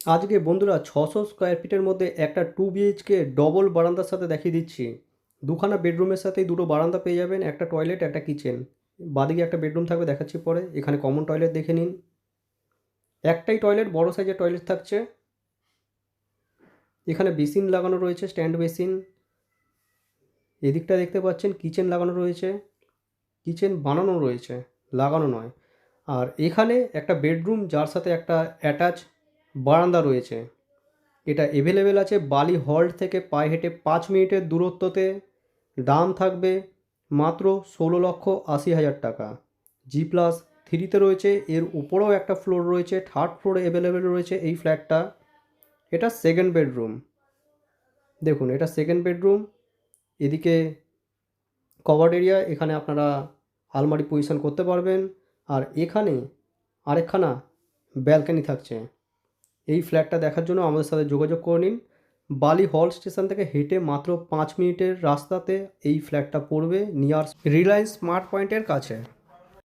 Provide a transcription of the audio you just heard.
আজকে বন্ধুরা 600 স্কোয়ার ফিটের মধ্যে একটা 2 BHK ডবল বারান্দার সাথে দেখিয়ে দিচ্ছি। দুখানা বেডরুমের সাথেই দুটো বারান্দা পেয়ে যাবেন, একটা টয়লেট একটা কিচেন। বাদিকে একটা বেডরুম থাকবে, দেখাচ্ছি পরে। এখানে কমন টয়লেট দেখে নিন, একটাই টয়লেট, বড় সাইজের টয়লেট থাকছে। এখানে বেসিন লাগানো রয়েছে, স্ট্যান্ড বেসিন। এদিকটা দেখতে পাচ্ছেন কিচেন লাগানো রয়েছে, কিচেন বানানো রয়েছে, লাগানো নয়। আর এখানে একটা বেডরুম যার সাথে একটা অ্যাটাচ বারান্দা রয়েছে। এটা অ্যাভেলেবেল আছে বালি হল্ট থেকে পায়ে হেঁটে 5 মিনিটের দূরত্বতে। দাম থাকবে মাত্র 16,80,000 টাকা। G+3তে রয়েছে, এর উপরেও একটা ফ্লোর রয়েছে, থার্ড ফ্লোরে অ্যাভেলেবেল রয়েছে এই ফ্ল্যাটটা। এটা সেকেন্ড বেডরুম, দেখুন এটা সেকেন্ড বেডরুম। এদিকে কভার্ড এরিয়া, এখানে আপনারা আলমারি পজিশন করতে পারবেন। আর এখানে আরেকখানা ব্যালকানি থাকছে। এই ফ্ল্যাটটা দেখার জন্য আমাদের সাথে যোগাযোগ করে নিন। বালি হল স্টেশন থেকে হেঁটে মাত্র 5 মিনিটের রাস্তাতে এই ফ্ল্যাটটা পড়বে, নিয়ার রিলায়েন্স স্মার্ট পয়েন্টের কাছে।